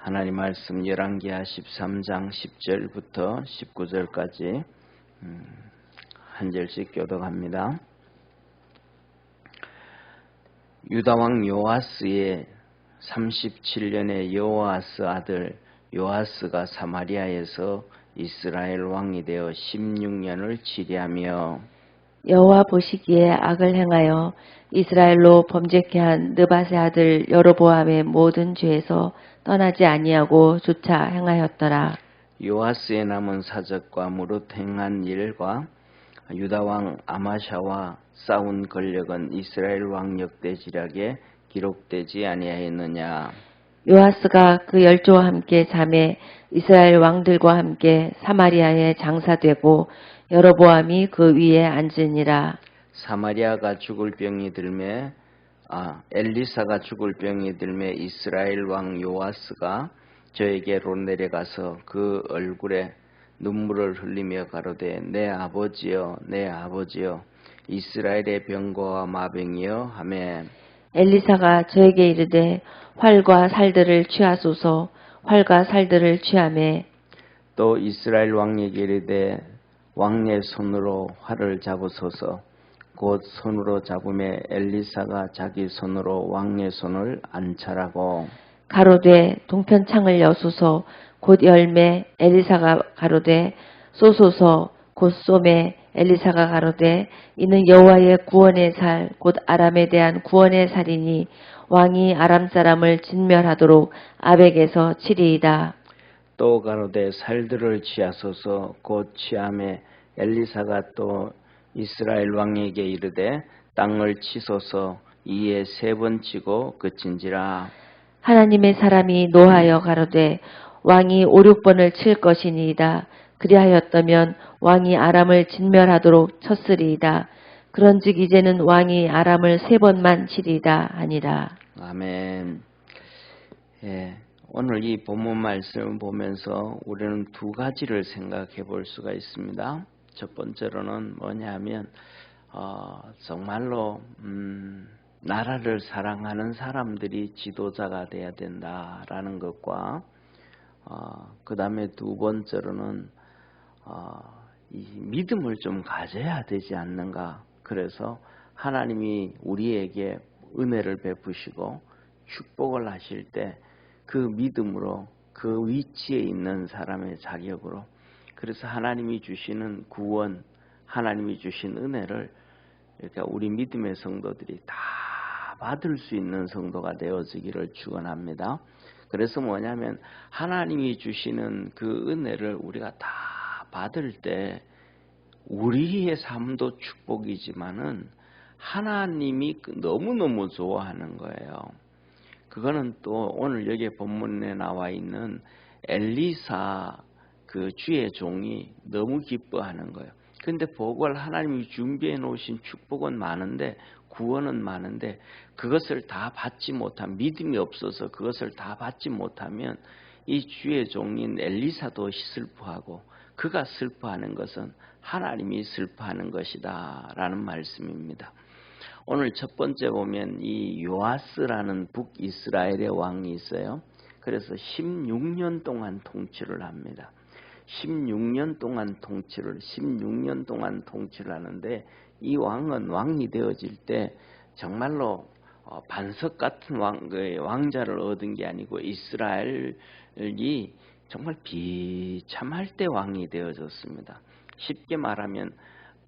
하나님 말씀 열왕기하 13장 10절부터 19절까지 한 절씩 교독합니다. 유다왕 요아스의 37년에 여호아스 아들 요아스가 사마리아에서 이스라엘 왕이 되어 16년을 치리하며 여호와 보시기에 악을 행하여 이스라엘로 범죄케 한 느밧의 아들 여로보암의 모든 죄에서 떠나지 아니하고 조차 행하였더라. 요아스의 남은 사적과 무릇 행한 일과 유다왕 아마샤와 싸운 권력은 이스라엘 왕 역대지략에 기록되지 아니하였느냐. 요아스가 그 열조와 함께 잠에 이스라엘 왕들과 함께 사마리아에 장사되고 여로보암이 그 위에 앉으니라. 사마리아가 죽을 병이 들매 엘리사가 죽을 병이 들매 이스라엘 왕 요아스가 저에게로 내려가서 그 얼굴에 눈물을 흘리며 가로되 내 아버지여 내 아버지여 이스라엘의 병거와 마병이여 하매 엘리사가 저에게 이르되 활과 살들을 취하소서. 활과 살들을 취하매 또 이스라엘 왕에게 이르되 왕의 손으로 활을 잡으소서. 곧 손으로 잡음에 엘리사가 자기 손으로 왕의 손을 안찰하고 가로되 동편창을 여소서. 곧 열매 엘리사가 가로되 쏘소서. 곧 쏘매 엘리사가 가로되 이는 여호와의 구원의 살 곧 아람에 대한 구원의 살이니 왕이 아람 사람을 진멸하도록 아벡에서 치리이다. 또 가로되 살들을 취하소서. 곧 취함에 엘리사가 또 이스라엘 왕에게 이르되 땅을 치소서. 이에 3번 치고 그친지라. 하나님의 사람이 노하여 가로되 왕이 5, 6번을 칠 것이니이다. 그리하였다면 왕이 아람을 진멸하도록 쳤으리이다. 그런즉 이제는 왕이 아람을 3번만 치리이다 하니라. 아멘. 오늘 이 본문 말씀을 보면서 우리는 두 가지를 생각해 볼 수가 있습니다. 첫 번째로는 뭐냐면 정말로 나라를 사랑하는 사람들이 지도자가 돼야 된다라는 것과 그 다음에 두 번째로는 이 믿음을 좀 가져야 되지 않는가. 그래서 하나님이 우리에게 은혜를 베푸시고 축복을 하실 때 그 믿음으로 그 위치에 있는 사람의 자격으로 그래서 하나님이 주시는 구원, 하나님이 주신 은혜를 그러니까 우리 믿음의 성도들이 다 받을 수 있는 성도가 되어지기를 축원합니다. 그래서 뭐냐면 하나님이 주시는 그 은혜를 우리가 다 받을 때 우리의 삶도 축복이지만은 하나님이 너무너무 좋아하는 거예요. 그거는 또 오늘 여기 본문에 나와 있는 엘리사 그 주의 종이 너무 기뻐하는 거예요. 근데 복을 하나님이 준비해 놓으신 축복은 많은데 구원은 많은데 그것을 다 받지 못한 믿음이 없어서 그것을 다 받지 못하면 이 주의 종인 엘리사도 슬퍼하고 그가 슬퍼하는 것은 하나님이 슬퍼하는 것이다 라는 말씀입니다. 오늘 첫 번째 보면 이 요아스라는 북이스라엘의 왕이 있어요. 그래서 16년 동안 통치를 합니다. 16년 동안 통치를 하는데 이 왕은 왕이 되어질 때 정말로 반석 같은 왕자를 얻은 게 아니고 이스라엘이 정말 비참할 때 왕이 되어졌습니다. 쉽게 말하면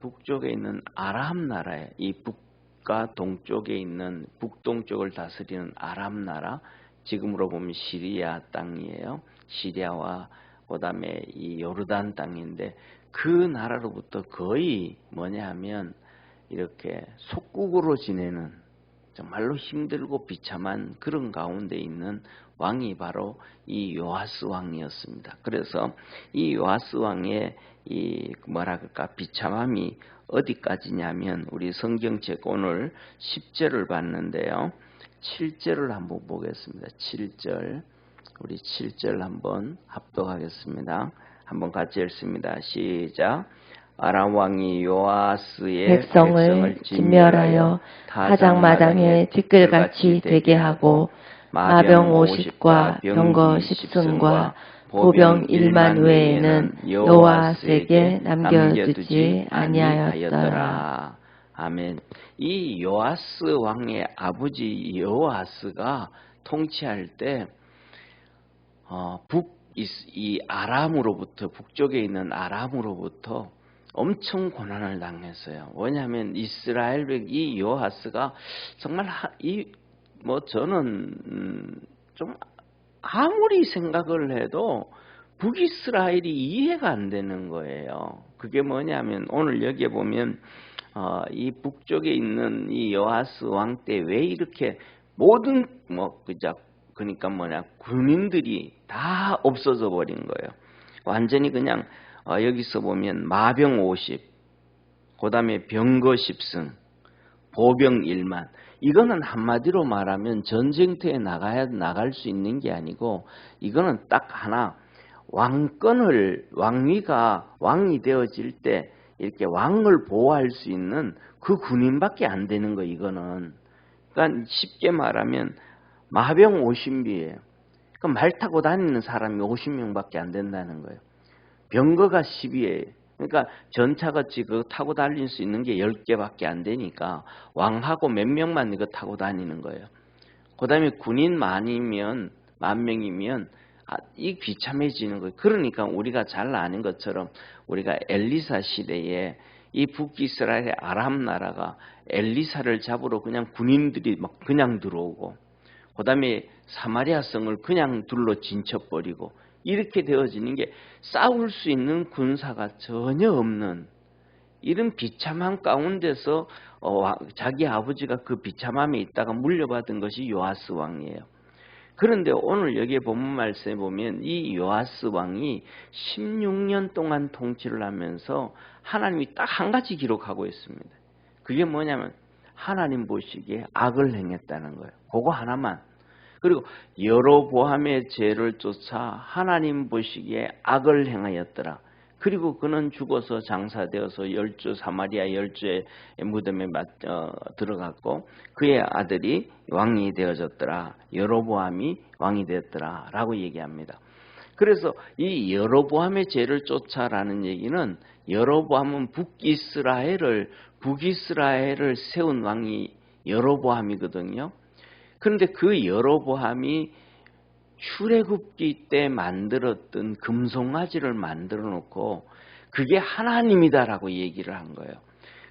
북쪽에 있는 아람 나라에 이 북과 동쪽에 있는 북동쪽을 다스리는 아람 나라 지금으로 보면 시리아 땅이에요. 시리아와 그다음에 이 요르단 땅인데 그 나라로부터 거의 뭐냐하면 이렇게 속국으로 지내는 정말로 힘들고 비참한 그런 가운데 있는 왕이 바로 이 요아스 왕이었습니다. 그래서 이 요아스 왕의 이 비참함이 어디까지냐면 우리 성경책 오늘 10절을 봤는데요. 7절을 한번 보겠습니다. 7절. 우리 7절 한번 합독하겠습니다. 한번 같이 읽습니다. 시작. 아람 왕이 요아스의 백성을 진멸하여 타작마당에 뒷글같이 되게 하고 마병 50과 병거 10승과 보병 1만 외에는 여호와스에게 남겨두지 아니하였더라. 아멘. 이 요아스 왕의 아버지 여호아스가 통치할 때 이 아람으로부터, 북쪽에 있는 아람으로부터 엄청 고난을 당했어요. 왜냐하면 이스라엘 이 여호아스가 정말 저는 좀 아무리 생각을 해도 북이스라엘이 이해가 안 되는 거예요. 그게 뭐냐면 오늘 여기에 보면 이 북쪽에 있는 이 여호아스 왕 때 왜 이렇게 모든 그러니까 군인들이 다 없어져 버린 거예요. 완전히 그냥 여기서 보면 마병 50, 그다음에 병거 10승, 보병 1만. 이거는 한마디로 말하면 전쟁터에 나갈 수 있는 게 아니고, 이거는 딱 하나 왕이 되어질 때 이렇게 왕을 보호할 수 있는 그 군인밖에 안 되는 거. 이거는 그러니까 쉽게 말하면 마병 50비예요. 그러니까 말 타고 다니는 사람이 50명밖에 안 된다는 거예요. 병거가 10이에요. 그러니까 전차같이 타고 다닐 수 있는 게 10개밖에 안 되니까 왕하고 몇 명만 이거 타고 다니는 거예요. 그 다음에 군인 만 명이면 이 비참해지는 거예요. 그러니까 우리가 잘 아는 것처럼 우리가 엘리사 시대에 이 북이스라엘의 아람 나라가 엘리사를 잡으러 그냥 군인들이 막 그냥 들어오고, 그 다음에 사마리아 성을 그냥 둘러 진쳐버리고, 이렇게 되어지는 게 싸울 수 있는 군사가 전혀 없는 이런 비참한 가운데서 자기 아버지가 그 비참함에 있다가 물려받은 것이 요아스 왕이에요. 그런데 오늘 여기에 본문 말씀에 보면 이 요아스 왕이 16년 동안 통치를 하면서 하나님이 딱 한 가지 기록하고 있습니다. 그게 뭐냐면 하나님 보시기에 악을 행했다는 거예요. 그거 하나만. 그리고 여로보암의 죄를 쫓아 하나님 보시기에 악을 행하였더라. 그리고 그는 죽어서 장사되어서 사마리아 열주의 무덤에 들어갔고 그의 아들이 왕이 되어졌더라. 여로보암이 왕이 되었더라 라고 얘기합니다. 그래서 이 여로보암의 죄를 쫓아라는 얘기는 여로보암은 북이스라엘을 세운 왕이 여로보암이거든요. 그런데 그 여로보암이 출애굽기 때 만들었던 금송아지를 만들어 놓고 그게 하나님이다라고 얘기를 한 거예요.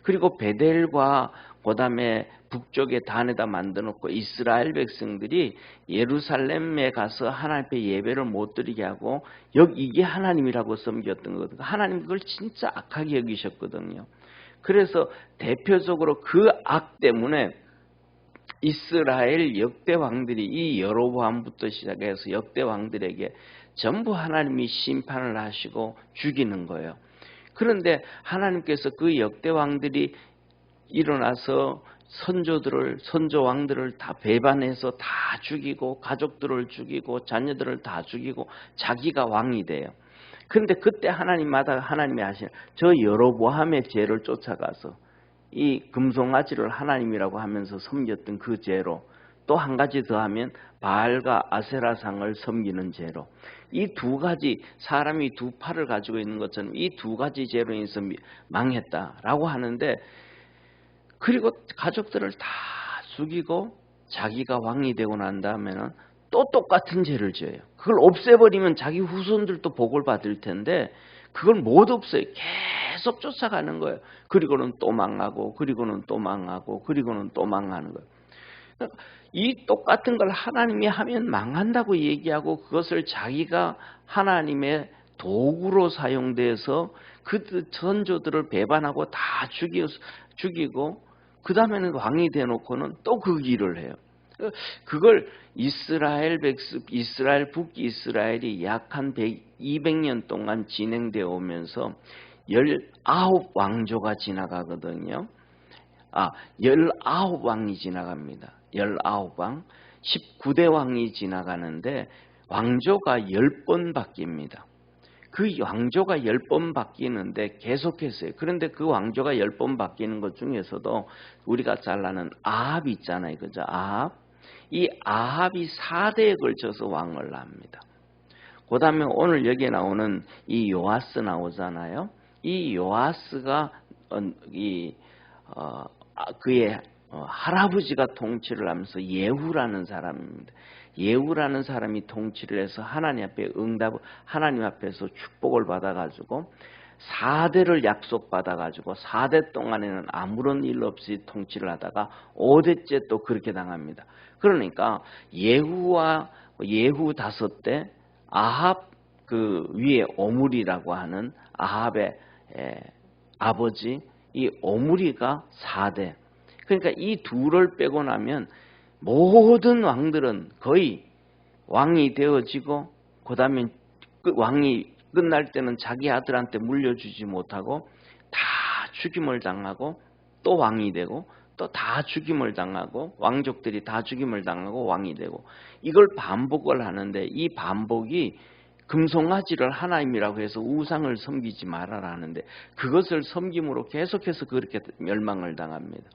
그리고 베델과 그다음에 북쪽에 단에다 만들어 놓고 이스라엘 백성들이 예루살렘에 가서 하나님 앞에 예배를 못 드리게 하고 이게 하나님이라고 섬겼던 거거든요. 하나님 그걸 진짜 악하게 여기셨거든요. 그래서 대표적으로 그 악 때문에 이스라엘 역대 왕들이 이 여로보암부터 시작해서 역대 왕들에게 전부 하나님이 심판을 하시고 죽이는 거예요. 그런데 하나님께서 그 역대 왕들이 일어나서 선조 왕들을 다 배반해서 다 죽이고 가족들을 죽이고 자녀들을 다 죽이고 자기가 왕이 돼요. 그런데 그때 하나님이 하시는 저 여로보암의 죄를 쫓아가서 이 금송아지를 하나님이라고 하면서 섬겼던 그 죄로 또 한 가지 더하면 바알과 아세라상을 섬기는 죄로 이 두 가지 사람이 두 팔을 가지고 있는 것처럼 이 두 가지 죄로 인해서 망했다라고 하는데 그리고 가족들을 다 죽이고 자기가 왕이 되고 난 다음에는 또 똑같은 죄를 지어요. 그걸 없애버리면 자기 후손들도 복을 받을 텐데 그걸 못 없어요. 계속 쫓아가는 거예요. 그리고는 또 망하고 그리고는 또 망하고 그리고는 또 망하는 거예요. 이 똑같은 걸 하나님이 하면 망한다고 얘기하고 그것을 자기가 하나님의 도구로 사용돼서 그 선조들을 배반하고 다 죽이고 그 다음에는 왕이 되놓고는 또 그 길을 해요. 그걸 북이스라엘이 약 한 200년 동안 진행되어 오면서 19왕조가 지나가거든요. 19왕이 지나갑니다. 19왕, 19대 왕이 지나가는데 왕조가 10번 바뀝니다. 그 왕조가 10번 바뀌는데 계속했어요. 그런데 그 왕조가 10번 바뀌는 것 중에서도 우리가 잘 아는 아합 있잖아요. 그죠? 아합. 이 아합이 4대에 걸쳐서 왕을 합니다. 그 다음에 오늘 여기에 나오는 이 요아스 나오잖아요. 이 요아스가 그의 할아버지가 통치를 하면서 예후라는 사람입니다. 예후라는 사람이 통치를 해서 하나님 앞에 하나님 앞에서 축복을 받아가지고 4대를 약속받아가지고 4대 동안에는 아무런 일 없이 통치를 하다가 5대째 또 그렇게 당합니다. 그러니까 예후 5대, 아합 그 위에 오므리라고 하는 아합의 아버지 이 오므리가 4대. 그러니까 이 둘을 빼고 나면 모든 왕들은 거의 왕이 되어지고 그 다음에 왕이 끝날 때는 자기 아들한테 물려주지 못하고 다 죽임을 당하고 또 왕이 되고 또 다 죽임을 당하고 왕족들이 다 죽임을 당하고 왕이 되고 이걸 반복을 하는데 이 반복이 금송아지를 하나님이라고 해서 우상을 섬기지 말아라 하는데 그것을 섬김으로 계속해서 그렇게 멸망을 당합니다.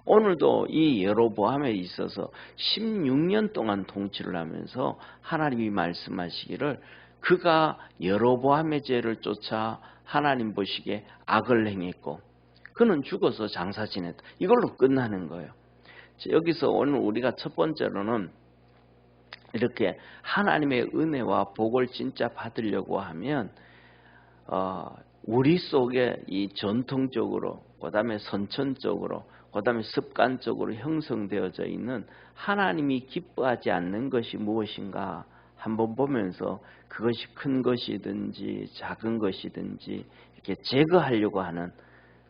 오늘도 이 여로보암에 있어서 16년 동안 통치를 하면서 하나님이 말씀하시기를 그가 여로보암의 죄를 쫓아 하나님 보시기에 악을 행했고 그는 죽어서 장사 지냈다. 이걸로 끝나는 거예요. 여기서 오늘 우리가 첫 번째로는 이렇게 하나님의 은혜와 복을 진짜 받으려고 하면 우리 속에 이 전통적으로 그 다음에 선천적으로 그 다음에 습관적으로 형성되어져 있는 하나님이 기뻐하지 않는 것이 무엇인가 한번 보면서 그것이 큰 것이든지 작은 것이든지 이렇게 제거하려고 하는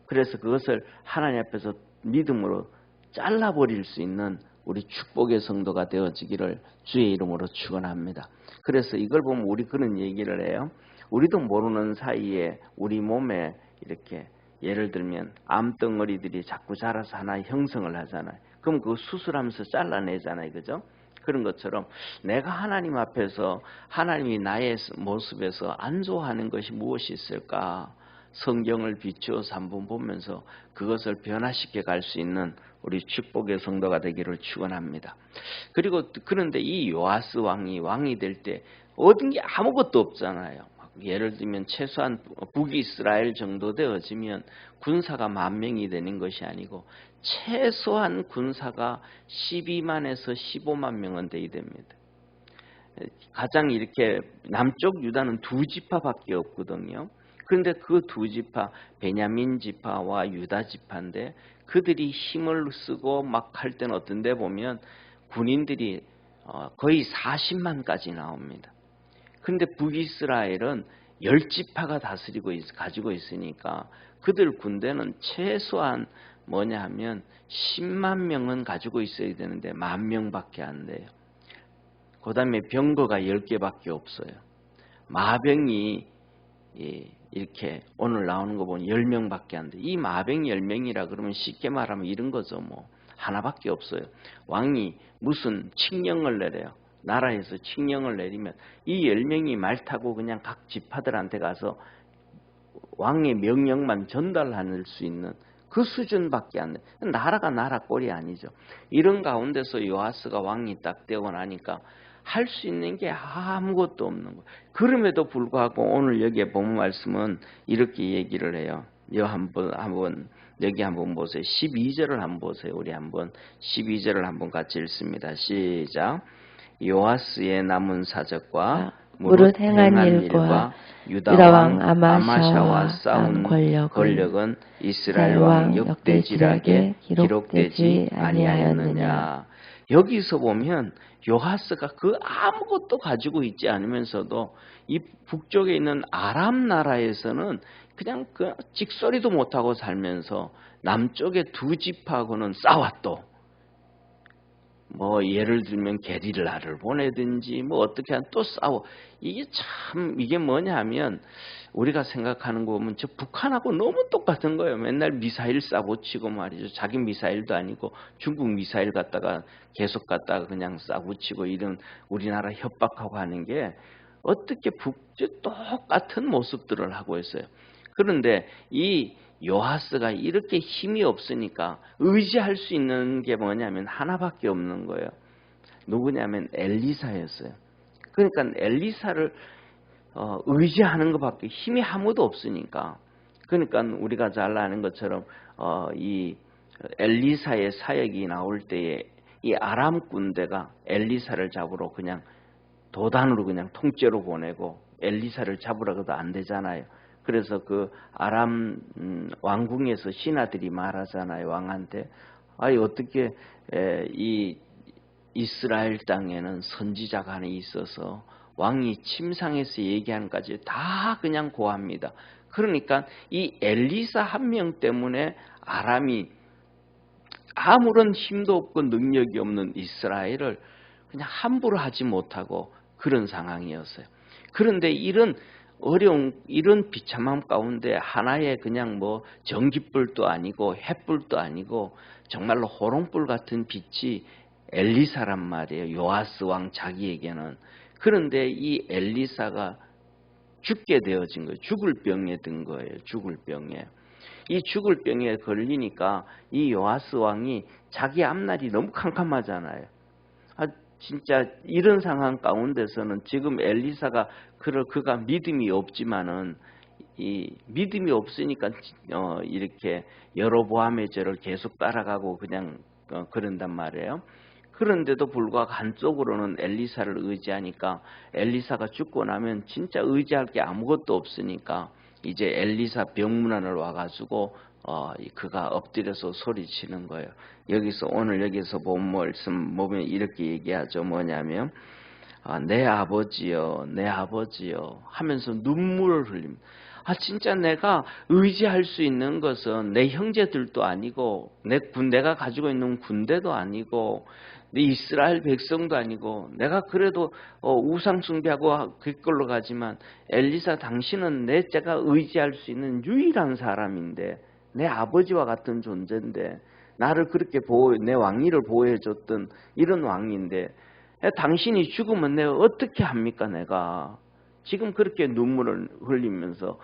그래서 그것을 하나님 앞에서 믿음으로 잘라버릴 수 있는 우리 축복의 성도가 되어지기를 주의 이름으로 축원합니다. 그래서 이걸 보면 우리 그런 얘기를 해요. 우리도 모르는 사이에 우리 몸에 이렇게 예를 들면 암덩어리들이 자꾸 자라서 하나 형성을 하잖아요. 그럼 그거 수술하면서 잘라내잖아요. 그죠? 그런 것처럼 내가 하나님 앞에서 하나님이 나의 모습에서 안 좋아하는 것이 무엇이 있을까? 성경을 비추어서 한번 보면서 그것을 변화시켜 갈 수 있는 우리 축복의 성도가 되기를 축원합니다. 그리고 그런데 이 요아스 왕이 될 때 얻은 게 아무것도 없잖아요. 예를 들면 최소한 북이스라엘 정도 되어지면 군사가 10,000명이 되는 것이 아니고 최소한 군사가 12만에서 15만 명은 돼야 됩니다. 가장 이렇게 남쪽 유다는 2지파밖에 없거든요. 그런데 그 2지파 베냐민 지파와 유다 지파인데 그들이 힘을 쓰고 막 할 때는 어떤 데 보면 군인들이 거의 40만까지 나옵니다. 그런데 북이스라엘은 10지파가 가지고 있으니까 그들 군대는 최소한 뭐냐 하면 10만 명은 가지고 있어야 되는데 10,000명밖에 안 돼요. 그 다음에 병거가 10개밖에 없어요. 마병이 이렇게 오늘 나오는 거 보면 10명밖에 안 돼. 이 마병 10명이라 그러면 쉽게 말하면 이런 거죠. 뭐 하나밖에 없어요. 왕이 무슨 칙령을 내려요. 나라에서 칙령을 내리면 이 10명이 말 타고 그냥 각 지파들한테 가서 왕의 명령만 전달할 수 있는 그 수준밖에 안 돼. 나라가 나라 꼴이 아니죠. 이런 가운데서 요아스가 왕이 딱 되고 나니까 할 수 있는 게 아무것도 없는 거예요. 그럼에도 불구하고 오늘 여기에 본 말씀은 이렇게 얘기를 해요. 여기 한번 보세요. 12절을 한번 보세요. 우리 한번 12절을 한번 같이 읽습니다. 시작. 요아스의 남은 사적과 무릇 행한 일과 유다왕 아마샤와 싸운 권력은 이스라엘 왕 역대지략에 기록되지 아니하였느냐. 여기서 보면 요아스가 그 아무것도 가지고 있지 않으면서도 이 북쪽에 있는 아람 나라에서는 그냥 그 찍소리도 못하고 살면서 남쪽의 2지파하고는 싸웠도 뭐 예를 들면 게릴라를 보내든지 뭐 어떻게 하면 또 싸워. 이게 뭐냐 하면 우리가 생각하는 거 보면 저 북한하고 너무 똑같은 거예요. 맨날 미사일 쏴고 치고 말이죠. 자기 미사일도 아니고 중국 미사일 갖다가 계속 갖다가 그냥 쏴고 치고 이런 우리나라 협박하고 하는 게 어떻게 똑같은 모습들을 하고 있어요. 그런데 이 요아스가 이렇게 힘이 없으니까 의지할 수 있는 게 뭐냐면 하나밖에 없는 거예요. 누구냐면 엘리사였어요. 그러니까 엘리사를 의지하는 것밖에 힘이 아무도 없으니까. 그러니까 우리가 잘 아는 것처럼 이 엘리사의 사역이 나올 때에 이 아람 군대가 엘리사를 잡으러 그냥 도단으로 그냥 통째로 보내고 엘리사를 잡으라고도 안 되잖아요. 그래서 그 아람 왕궁에서 신하들이 말하잖아요. 왕한테 아니 어떻게 이 이스라엘 땅에는 선지자가 하나 있어서 왕이 침상에서 얘기하는 까지 다 그냥 고합니다. 그러니까 이 엘리사 한 명 때문에 아람이 아무런 힘도 없고 능력이 없는 이스라엘을 그냥 함부로 하지 못하고 그런 상황이었어요. 그런데 이런 비참함 가운데 하나의 그냥 뭐 전기불도 아니고 햇불도 아니고 정말로 호롱불 같은 빛이 엘리사란 말이에요. 요아스 왕 자기에게는. 그런데 이 엘리사가 죽게 되어진 거예요. 죽을 병에 든 거예요. 죽을 병에. 이 죽을 병에 걸리니까 이 요아스 왕이 자기 앞날이 너무 캄캄하잖아요. 진짜 이런 상황 가운데서는 지금 엘리사가 그가 믿음이 없지만은 이 믿음이 없으니까 이렇게 여로보암의 죄를 계속 따라가고 그냥 그런단 말이에요. 그런데도 불구하고 한쪽으로는 엘리사를 의지하니까 엘리사가 죽고 나면 진짜 의지할 게 아무것도 없으니까 이제 엘리사 병문안을 와가지고 그가 엎드려서 소리치는 거예요. 오늘 여기서 본 말씀 보면 이렇게 얘기하죠. 뭐냐면 내 아버지여 내 아버지여 하면서 눈물을 흘립니다. 진짜 내가 의지할 수 있는 것은 내 형제들도 아니고 내가 가지고 있는 군대도 아니고 내 이스라엘 백성도 아니고 내가 그래도 우상 숭배하고 그걸로 가지만 엘리사 당신은 제가 의지할 수 있는 유일한 사람인데 내 아버지와 같은 존재인데 나를 그렇게 내 왕위를 보호해줬던 이런 왕인데 당신이 죽으면 내가 어떻게 합니까 내가 지금 그렇게 눈물을 흘리면서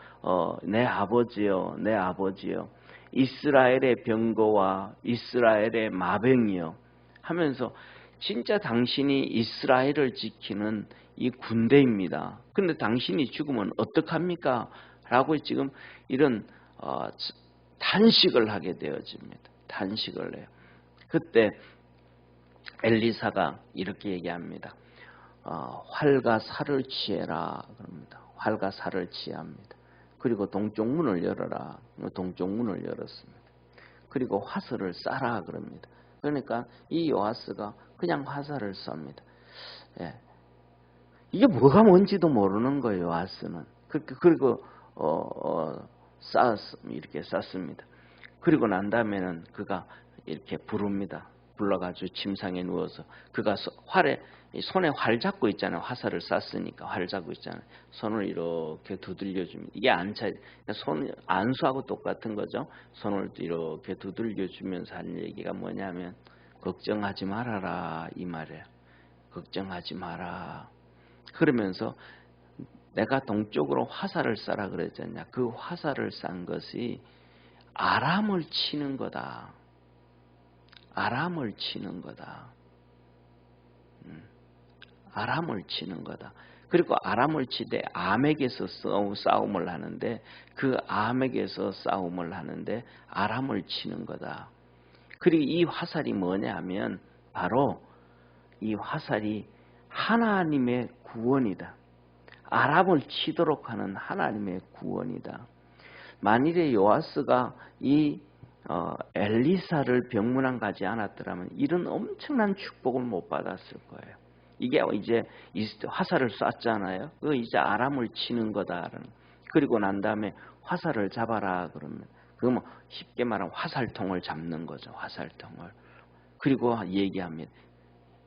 내 아버지여 내 아버지여 이스라엘의 병거와 이스라엘의 마병이여 하면서 진짜 당신이 이스라엘을 지키는 이 군대입니다. 그런데 당신이 죽으면 어떡합니까? 라고 지금 이런 탄식을 하게 되어집니다. 탄식을 해요. 그때 엘리사가 이렇게 얘기합니다. 활과 살을 취해라 그럽니다. 활과 살을 취합니다. 그리고 동쪽 문을 열어라. 동쪽 문을 열었습니다. 그리고 화살을 쏴라 그럽니다. 그러니까 이 요아스가 그냥 화살을 쏩니다. 예. 이게 뭐가 뭔지도 모르는 거예요. 요아스는. 그리고 이렇게 쐈습니다. 그리고 난 다음에는 그가 이렇게 부릅니다. 불러가지고 침상에 누워서 그가 손에 활 잡고 있잖아요. 화살을 쐈으니까 활 잡고 있잖아요. 손을 이렇게 두들겨줍니다. 이게 안수하고 똑같은 거죠. 손을 이렇게 두들겨주면서 하는 얘기가 뭐냐면 걱정하지 말아라 이 말이에요. 걱정하지 마라. 그러면서 내가 동쪽으로 화살을 쏴라 그랬잖냐. 그 화살을 싼 것이 아람을 치는 거다. 아람을 치는 거다. 아람을 치는 거다. 그리고 아람을 치되 암에게서 싸움을 하는데 그 암에게서 싸움을 하는데 아람을 치는 거다. 그리고 이 화살이 뭐냐면 바로 이 화살이 하나님의 구원이다. 아람을 치도록 하는 하나님의 구원이다. 만일에 요아스가 이 엘리사를 병문안 가지 않았더라면 이런 엄청난 축복을 못 받았을 거예요. 이게 이제 화살을 쐈잖아요. 그 이제 아람을 치는 거다. 그리고 난 다음에 화살을 잡아라 그러면 그러면 쉽게 말하면 화살통을 잡는 거죠. 화살통을. 그리고 얘기합니다.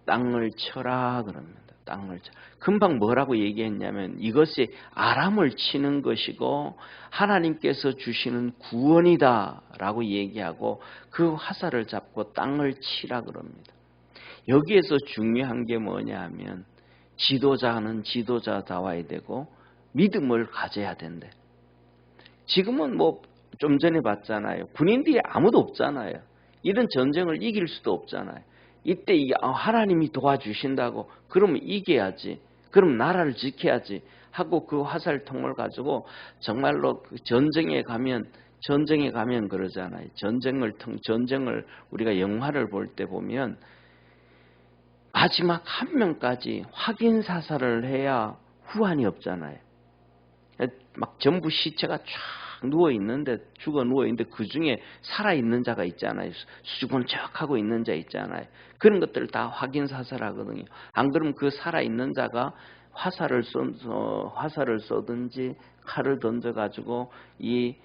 땅을 쳐라 그럽니다. 땅을 쳐. 금방 뭐라고 얘기했냐면 이것이 아람을 치는 것이고 하나님께서 주시는 구원이다 라고 얘기하고 그 화살을 잡고 땅을 치라 그럽니다. 여기에서 중요한 게 뭐냐 하면 지도자는 지도자다워야 되고 믿음을 가져야 된대. 지금은 뭐 좀 전에 봤잖아요. 군인들이 아무도 없잖아요. 이런 전쟁을 이길 수도 없잖아요. 이때 하나님이 도와주신다고 그러면 이겨야지. 그럼 나라를 지켜야지 하고 그 화살통을 가지고 정말로 그 전쟁에 가면 그러잖아요. 전쟁을 우리가 영화를 볼 때 보면 마지막 한 명까지 확인 사살을 해야 후환이 없잖아요. 막 전부 시체가 쫙 죽어 누워 있는데 그 중에 살아 있는 자가 있잖아요. 수줍은 척하고 있는 자 있잖아요. 그런 것들을 다 확인 사살하거든요. 안 그러면 그 살아 있는 자가 화살을 쏘든지 칼을 던져 가지고 이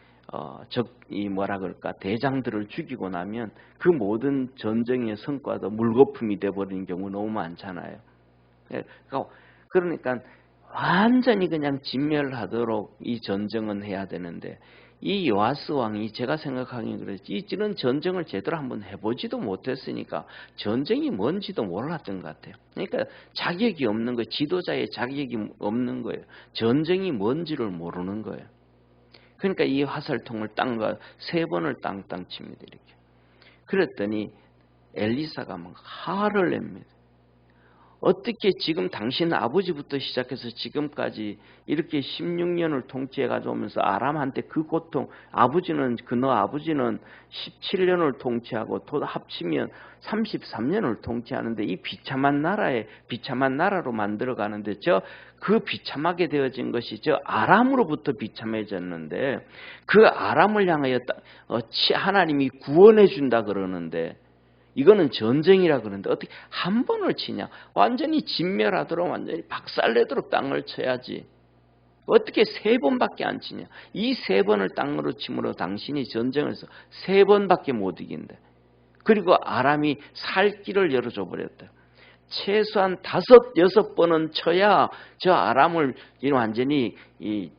대장들을 죽이고 나면 그 모든 전쟁의 성과도 물거품이 돼버리는 경우 너무 많잖아요. 그러니까 완전히 그냥 진멸하도록 이 전쟁은 해야 되는데 이 요아스 왕이 제가 생각하기엔 그랬지 이런 전쟁을 제대로 한번 해보지도 못했으니까 전쟁이 뭔지도 몰랐던 것 같아요. 그러니까 자격이 없는 거예요. 지도자의 자격이 없는 거예요. 전쟁이 뭔지를 모르는 거예요. 그러니까 이 화살통을 땅과 3번을 땅땅 칩니다. 이렇게. 그랬더니 엘리사가 막 화를 냅니다. 어떻게 지금 당신 아버지부터 시작해서 지금까지 이렇게 16년을 통치해 가져오면서 아람한테 그 고통, 너 아버지는 17년을 통치하고 합치면 33년을 통치하는데 이 비참한 나라로 만들어 가는데 그 비참하게 되어진 것이 아람으로부터 비참해졌는데 그 아람을 향하여 하나님이 구원해 준다 그러는데 이거는 전쟁이라 그러는데 어떻게 한 번을 치냐? 완전히 진멸하도록 완전히 박살내도록 땅을 쳐야지. 어떻게 3번밖에 안 치냐? 이 3번을 땅으로 침으로 당신이 전쟁에서 3번밖에 못 이긴다. 그리고 아람이 살 길을 열어줘 버렸다. 최소한 5, 6번은 쳐야 저 아람을 완전히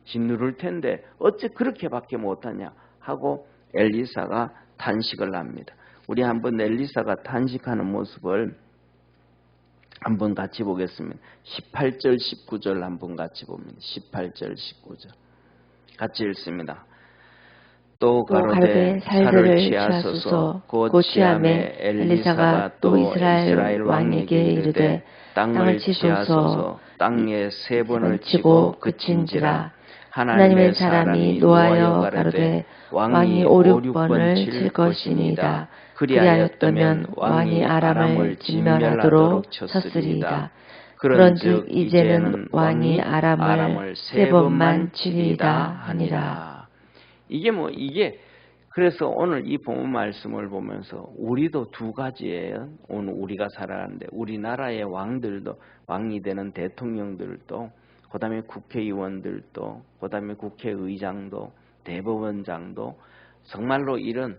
짓누를 텐데 어째 그렇게밖에 못하냐 하고 엘리사가 탄식을 합니다. 우리 한번 엘리사가 탄식하는 모습을 한번 같이 보겠습니다. 18절 19절 한번 같이 봅니다. 18절 19절 같이 읽습니다. 또 가로되 살들을 취하소서 곧 취함에 엘리사가 또 이스라엘 왕에게 이르되 땅을 치소서 땅에 3번을 치고 그친지라. 하나님의 사람이 노하여 가로되 왕이 5, 6번을 칠 것이니이다. 그리하였다면 왕이 아람을 진멸하도록 쳤으리이다. 그런즉 이제는 왕이 아람을 3번만 치리이다 하니라. 이게 그래서 오늘 이 본문 말씀을 보면서 우리도 2가지예요. 오늘 우리가 살아가는데 우리나라의 왕이 되는 대통령들도 그다음에 국회의원들도 그다음에 국회의장도 대법원장도 정말로 이런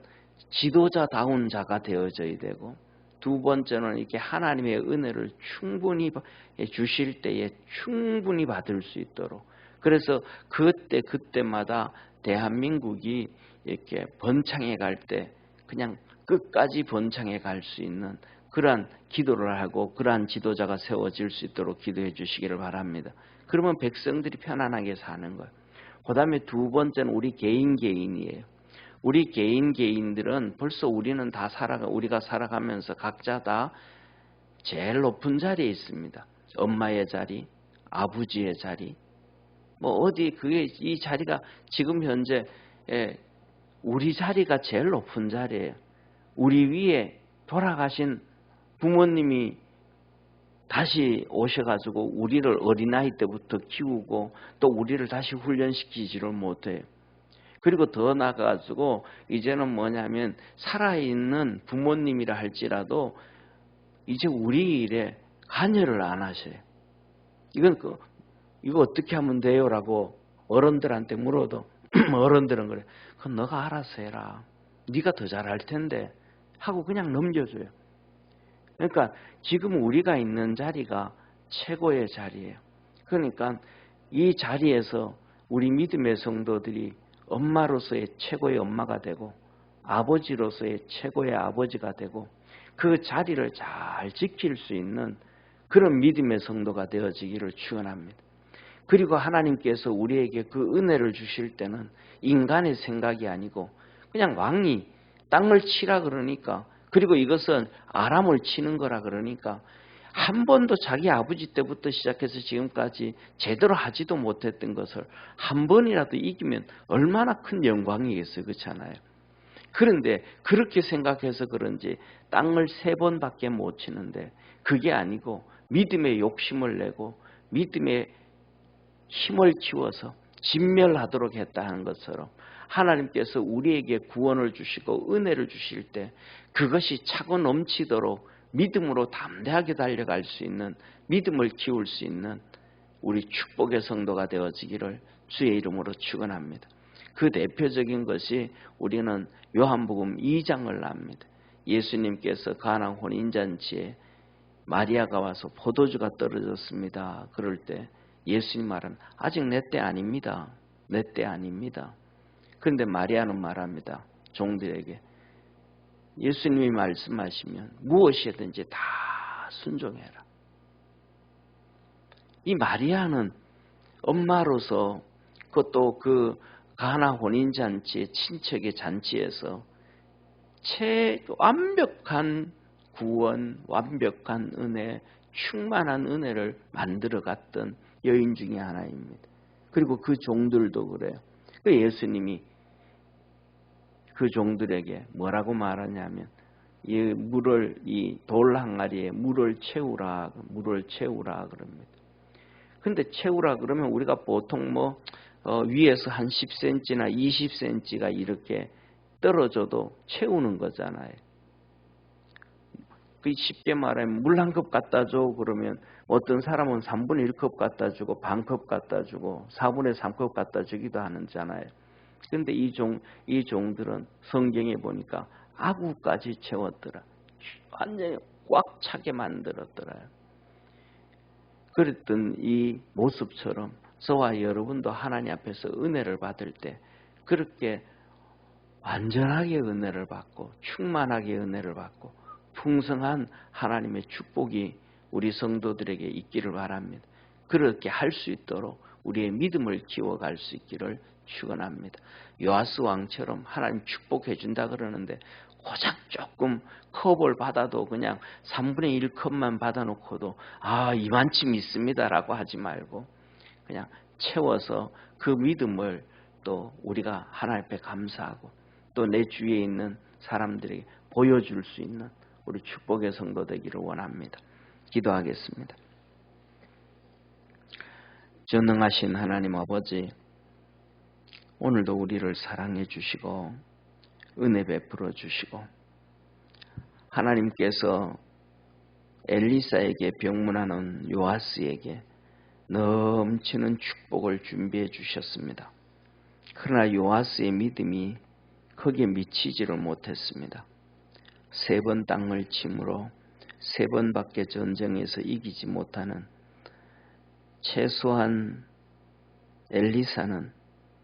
지도자다운 자가 되어져야 되고 2번째는 이렇게 하나님의 은혜를 충분히 주실 때에 충분히 받을 수 있도록 그래서 그때마다 대한민국이 이렇게 번창해 갈 때 그냥 끝까지 번창해 갈 수 있는 그러한 기도를 하고 그러한 지도자가 세워질 수 있도록 기도해 주시기를 바랍니다. 그러면 백성들이 편안하게 사는 거예요. 그 다음에 2번째는 우리 개인이에요. 우리 개인들은 벌써 우리가 살아가면서 각자 다 제일 높은 자리에 있습니다. 엄마의 자리, 아버지의 자리, 이 자리가 지금 현재 우리 자리가 제일 높은 자리예요. 우리 위에 돌아가신 부모님이 다시 오셔가지고 우리를 어린아이 때부터 키우고 또 우리를 다시 훈련시키지를 못해요. 그리고 더 나아가지고 이제는 뭐냐면 살아있는 부모님이라 할지라도 이제 우리 일에 관여를 안 하셔요. 이거 어떻게 하면 돼요? 라고 어른들한테 물어도 어른들은 그래. 그건 너가 알아서 해라. 네가 더 잘할 텐데 하고 그냥 넘겨줘요. 그러니까 지금 우리가 있는 자리가 최고의 자리예요. 그러니까 이 자리에서 우리 믿음의 성도들이 엄마로서의 최고의 엄마가 되고 아버지로서의 최고의 아버지가 되고 그 자리를 잘 지킬 수 있는 그런 믿음의 성도가 되어지기를 축원합니다. 그리고 하나님께서 우리에게 그 은혜를 주실 때는 인간의 생각이 아니고 그냥 왕이 땅을 치라 그러니까 그리고 이것은 아람을 치는 거라 그러니까 한 번도 자기 아버지 때부터 시작해서 지금까지 제대로 하지도 못했던 것을 한 번이라도 이기면 얼마나 큰 영광이겠어요. 그렇잖아요. 그런데 그렇게 생각해서 그런지 땅을 3번밖에 못 치는데 그게 아니고 믿음의 욕심을 내고 믿음의 힘을 키워서 진멸하도록 했다 하는 것처럼 하나님께서 우리에게 구원을 주시고 은혜를 주실 때 그것이 차고 넘치도록 믿음으로 담대하게 달려갈 수 있는, 믿음을 키울 수 있는 우리 축복의 성도가 되어지기를 주의 이름으로 축원합니다. 그 대표적인 것이 우리는 요한복음 2장을 납니다. 예수님께서 가나 혼인잔치에 마리아가 와서 포도주가 떨어졌습니다. 그럴 때 예수님 말은 아직 내 때 아닙니다. 내 때 아닙니다. 그런데 마리아는 말합니다. 종들에게 예수님이 말씀하시면 무엇이든지 다 순종해라. 이 마리아는 엄마로서 그것도 그 가나 혼인잔치의 친척의 잔치에서 완벽한 구원, 완벽한 은혜, 충만한 은혜를 만들어갔던 여인 중에 하나입니다. 그리고 그 종들도 그래요. 그 예수님이 그 종들에게 뭐라고 말하냐면 이 돌 항아리에 물을 채우라 그럽니다. 근데 채우라 그러면 우리가 보통 위에서 한 10cm나 20cm가 이렇게 떨어져도 채우는 거잖아요. 그 쉽게 말하면 물 한 컵 갖다 줘 그러면 어떤 사람은 3분의 1컵 갖다 주고 반컵 갖다 주고 4분의 3컵 갖다 주기도 하잖아요. 그런데 이 종들은 성경에 보니까 아구까지 채웠더라. 완전히 꽉 차게 만들었더라요. 그랬던 이 모습처럼 저와 여러분도 하나님 앞에서 은혜를 받을 때 그렇게 완전하게 은혜를 받고 충만하게 은혜를 받고 풍성한 하나님의 축복이 우리 성도들에게 있기를 바랍니다. 그렇게 할 수 있도록 우리의 믿음을 키워갈 수 있기를 축원합니다. 요아스 왕처럼 하나님 축복해 준다 그러는데 고작 조금 컵을 받아도 그냥 3분의 1컵만 받아놓고도 이만치 믿습니다라고 하지 말고 그냥 채워서 그 믿음을 또 우리가 하나님 앞에 감사하고 또 내 주위에 있는 사람들에게 보여줄 수 있는 우리 축복의 성도 되기를 원합니다. 기도하겠습니다. 전능하신 하나님 아버지, 오늘도 우리를 사랑해 주시고 은혜 베풀어 주시고 하나님께서 엘리사에게 병문안은 요아스에게 넘치는 축복을 준비해 주셨습니다. 그러나 요아스의 믿음이 거기에 미치지를 못했습니다. 3번 땅을 침으로 3번밖에 전쟁에서 이기지 못하는 최소한 엘리사는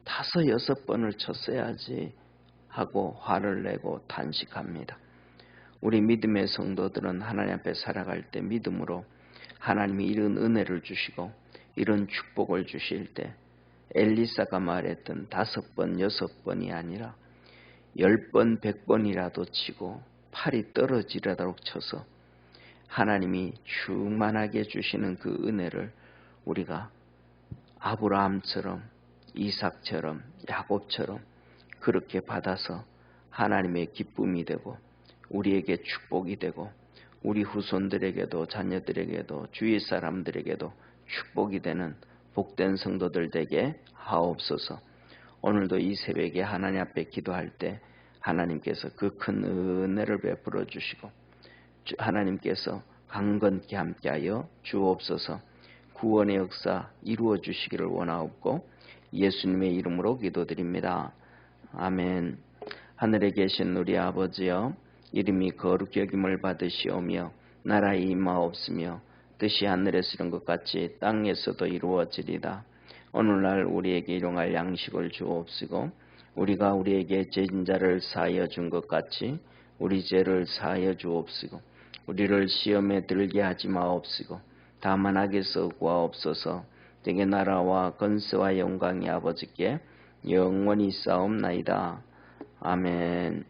5, 6번을 쳤어야지 하고 화를 내고 탄식합니다. 우리 믿음의 성도들은 하나님 앞에 살아갈 때 믿음으로 하나님이 이런 은혜를 주시고 이런 축복을 주실 때 엘리사가 말했던 5번, 6번이 아니라 10번, 100번이라도 치고 팔이 떨어지도록 쳐서 하나님이 충만하게 주시는 그 은혜를 우리가 아브라함처럼 이삭처럼 야곱처럼 그렇게 받아서 하나님의 기쁨이 되고 우리에게 축복이 되고 우리 후손들에게도 자녀들에게도 주위 사람들에게도 축복이 되는 복된 성도들 되게 하옵소서. 오늘도 이 새벽에 하나님 앞에 기도할 때 하나님께서 그 큰 은혜를 베풀어 주시고 하나님께서 강건케 함께하여 주옵소서. 구원의 역사 이루어 주시기를 원하옵고 예수님의 이름으로 기도드립니다. 아멘. 하늘에 계신 우리 아버지여, 이름이 거룩히 여김을 받으시오며 나라의 임하옵시며 뜻이 하늘에서 이룬 것 같이 땅에서도 이루어지리다. 오늘날 우리에게 일용할 양식을 주옵시고 우리가 우리에게 죄진 자를 사하여 준 것 같이 우리 죄를 사하여 주옵시고 우리를 시험에 들게 하지 마옵시고 다만 악에서 구하옵소서. 되게 나라와 권세와 영광이 아버지께 영원히 싸움나이다. 아멘.